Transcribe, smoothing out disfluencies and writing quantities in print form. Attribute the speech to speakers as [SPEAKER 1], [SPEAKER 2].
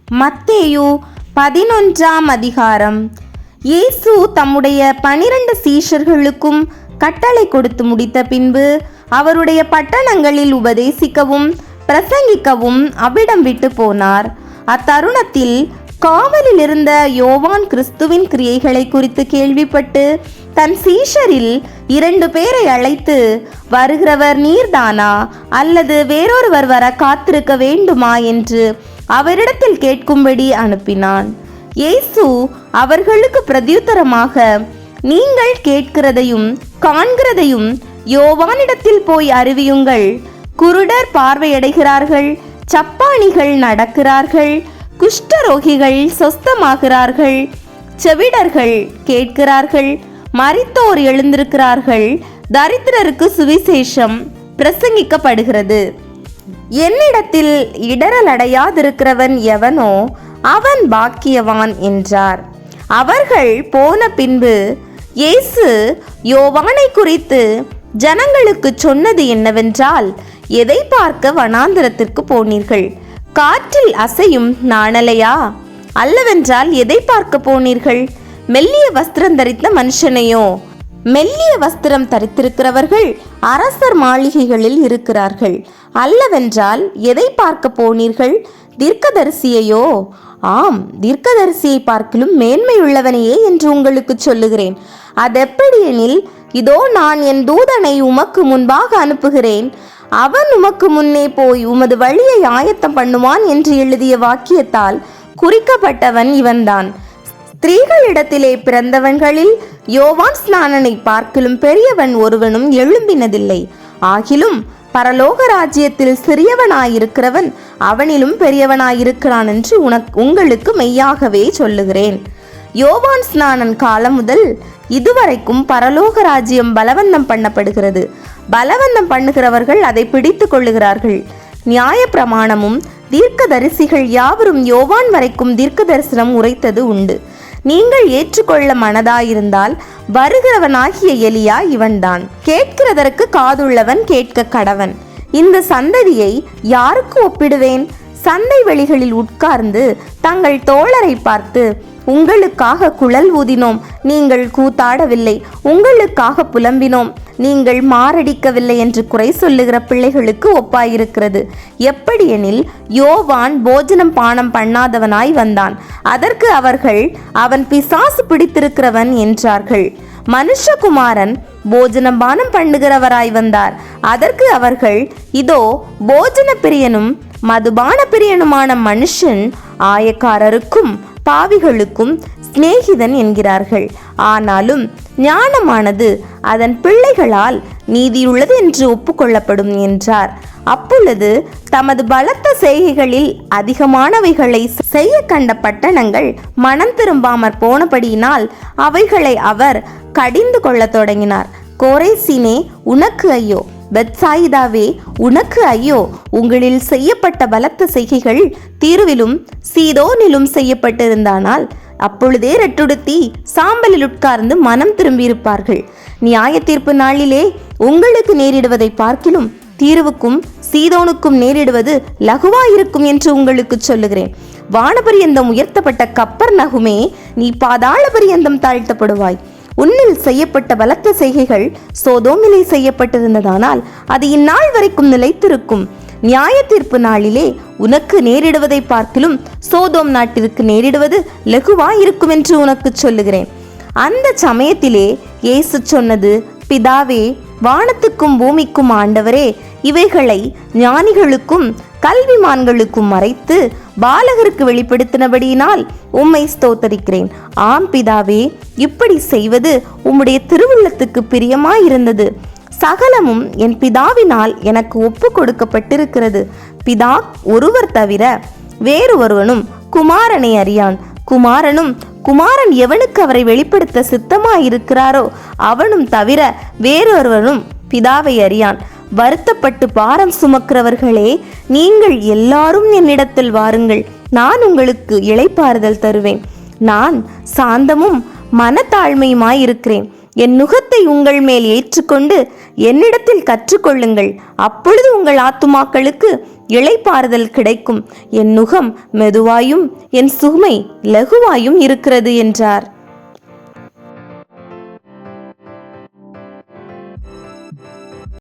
[SPEAKER 1] மத்தேயு 11ஆம் அதிகாரம். இயேசு தம்முடைய 12 சீஷர்களுக்கும் கட்டளை கொடுத்து முடித்த பின்பு அவருடைய பட்டணங்களில் உபதேசிக்கவும் பிரசங்கிக்கவும் அவ்விடம் விட்டு போனார். அத்தருணத்தில் காவலில் இருந்த யோவான் கிறிஸ்துவின் கிரியைகளை குறித்து கேள்விப்பட்டு தன் சீஷரில் 2 பேரை அழைத்து, வருகிறவர் நீர்தானா, அல்லது வேறொருவர் வர காத்திருக்க வேண்டுமா என்று அவரிடத்தில் கேட்கும்படி அனுப்பினான். இயேசு அவர்களுக்கு பிரதியுத்தரமாக, நீங்கள் கேட்கிறதையும் காண்கிறதையும் யோவானிடத்தில் போய் அறிவியுங்கள். குருடர் பார்வையடைகிறார்கள், சப்பாணிகள் நடக்கிறார்கள், குஷ்டரோகிகள் சொஸ்தமாகிறார்கள், செவிடர்கள் கேட்கிறார்கள், மரித்தோர் எழுந்திருக்கிறார்கள், தரித்திரருக்கு சுவிசேஷம் பிரசங்கிக்கப்படுகிறது. என்னிடத்தில் இடரல் அடையாதிருக்கிறவன் எவனோ அவன் பாக்கியவான் என்றார். அவர்கள் போன பின்பு இயேசு யோவானை குறித்து ஜனங்களுக்கு சொன்னது என்னவென்றால், எதை பார்க்க வனாந்திரத்திற்கு போனீர்கள்? காற்றில் அசையும் நாணலையா? அல்லவென்றால் எதை பார்க்க போனீர்கள்? மெல்லிய வஸ்திரம் தரித்த மனுஷனையோ? மெல்லிய வஸ்திரம் தரித்திருக்கிறவர்கள் அரசர் மாளிகைகளில் இருக்கிறார்கள். அல்லவென்றால் எதை பார்க்க போனீர்கள்? தீர்க்கதரிசியையோ? ஆம், தீர்க்கதரிசியை பார்க்கிலும் மேன்மையுள்ளவனையே என்று உங்களுக்கு சொல்லுகிறேன். அதெப்படியெனில், இதோ நான் என் தூதனை உமக்கு முன்பாக அனுப்புகிறேன், அவன் உமக்கு முன்னே போய் உமது வழியை ஆயத்தம் பண்ணுவான் என்று எழுதிய வாக்கியத்தால் குறிக்கப்பட்டவன் இவன்தான். ஸ்திரீகளிடத்திலே பிறந்தவன்களில் யோவான் ஸ்நானனை பார்க்கிலும் பெரியவன் ஒருவனும் எழும்பினதில்லை. ஆகிலும் பரலோக ராஜ்யத்தில் சிறியவனாயிருக்கிறவன் அவனிலும் பெரியவனாயிருக்கிறான் என்று உங்களுக்கு மெய்யாகவே சொல்லுகிறேன். யோவான் ஸ்நானன் காலம் முதல் இதுவரைக்கும் பரலோக ராஜ்யம் பலவந்தம் பண்ணப்படுகிறது. பலவந்தம் பண்ணுகிறவர்கள் அதை பிடித்து கொள்ளுகிறார்கள். நியாய பிரமாணமும் தீர்க்கதரிசிகள் யாவரும் யோவான் வரைக்கும் தீர்க்க தரிசனம் உரைத்தது உண்டு. நீங்கள் ஏற்றுக்கொள்ள மனதாயிருந்தால் வருகிறவனாகிய எலியா இவன்தான். கேட்கிறதற்கு காதுள்ளவன் கேட்க கடவன். இந்த சந்ததியை யாருக்கு ஒப்பிடுவேன்? சந்தை வெளிகளில் உட்கார்ந்து தங்கள் தோழரை பார்த்து, உங்களுக்காக குழல் ஊதினோம், நீங்கள் கூத்தாடவில்லை, உங்களுக்காக புலம்பினோம், நீங்கள் மாரடிக்கவில்லை என்று குறை சொல்லுகிற பிள்ளைகளுக்கு ஒப்பாயிருக்கிறது. எப்படியெனில், யோவான் போஜனம் பானம் பண்ணாதவனாய் வந்தான், அதற்கு அவர்கள், அவன் பிசாசு பிடித்திருக்கிறவன் என்றார்கள். மனுஷகுமாரன் போஜனம் பானம் பண்ணுகிறவராய் வந்தார், அதற்கு அவர்கள், இதோ போஜன பிரியனும் மதுபான பிரியனுமான மனுஷன் ஆயக்காரருக்கும் பாவிகளுக்கும் சிநேகிதன் என்கிறார்கள். ஆனாலும் ஞானமானது அதன் பிள்ளைகளால் நீதியுள்ளது என்று ஒப்புக்கொள்ளப்படும் என்றார். அப்பொழுது தமது பலத்த செய்கைகளில் அதிகமானவைகளை செய்ய கண்ட பட்டணங்கள் மனம் திரும்பாமற் போனபடியினால் அவைகளை அவர் கடிந்து கொள்ள தொடங்கினார். கோரேசினே, உனக்கு ஐயோ! பெத்சாயிதாவே, உனக்கு ஐயோ! உங்களில் செய்யப்பட்ட பலத்த செய்கைகள் தீருவிலும் சீதோனிலும் செய்யப்பட்டிருந்தானால் அப்பொழுதே ரெட்டுடுத்தி சாம்பலில் உட்கார்ந்து மனம் திரும்பியிருப்பார்கள். நியாய தீர்ப்பு நாளிலே உங்களுக்கு நேரிடுவதை பார்க்கிலும் தீருவுக்கும் சீதோனுக்கும் நேரிடுவது லகுவாயிருக்கும் என்று உங்களுக்கு சொல்லுகிறேன். வானபரியந்தம் உயர்த்தப்பட்ட கப்பர்நகுமே, நீ பாதாள பரியந்தம் தாழ்த்தப்படுவாய். உன்னில் செய்யப்பட்ட பலத்த செய்கைகள் சோதோமிலே செய்யப்பட்டிருந்ததானால் அது இந்நாள் வரைக்கும் நிலைத்திருக்கும். நியாய தீர்ப்பு நாளிலே உனக்கு நேரிடுவதை பார்க்கிலும் சோதோம் நாட்டிற்கு நேரிடுவது லகுவாயிருக்கும் என்று உனக்கு சொல்லுகிறேன். அந்த சமயத்திலே இயேசு சொன்னது, பிதாவே, வானத்துக்கும் பூமிக்கும் ஆண்டவரே, இவைகளை ஞானிகளுக்கும் கல்விமான்களுக்கும் மறைத்து பாலகருக்கு வெளிப்படுத்தினபடியினால் உம்மை ஸ்தோத்தரிக்கிறேன். ஆம் பிதாவே, இப்படி செய்வது உம்முடைய திருவுள்ளத்துக்கு பிரியமாயிருந்தது. சகலமும் என் பிதாவினால் எனக்கு ஒப்பு கொடுக்கப்பட்டிருக்கிறது. பிதா ஒருவர் தவிர வேறு ஒருவனும் குமாரனை அறியான். குமாரனும் குமாரன் எவனுக்கு அவரை வெளிப்படுத்த சித்தமாயிருக்கிறாரோ அவனும் தவிர வேறொருவனும் பிதாவை அறியான். வருத்தப்பட்டு பாரம் சுமக்கிறவர்களே, நீங்கள் எல்லாரும் என்னிடத்தில் வாருங்கள், நான் உங்களுக்கு இளைப்பாறுதல் தருவேன். நான் சாந்தமும் மனத்தாழ்மையுமாயிருக்கிறேன். என் நுகத்தை உங்கள் மேல் ஏற்றுக்கொண்டு என்னிடத்தில் கற்றுக்கொள்ளுங்கள். அப்பொழுது உங்கள் ஆத்துமாக்களுக்கு இளைப்பாறுதல் கிடைக்கும். என் நுகம் மெதுவாயும் என் சுமை லகுவாயும் இருக்கிறது என்றார்.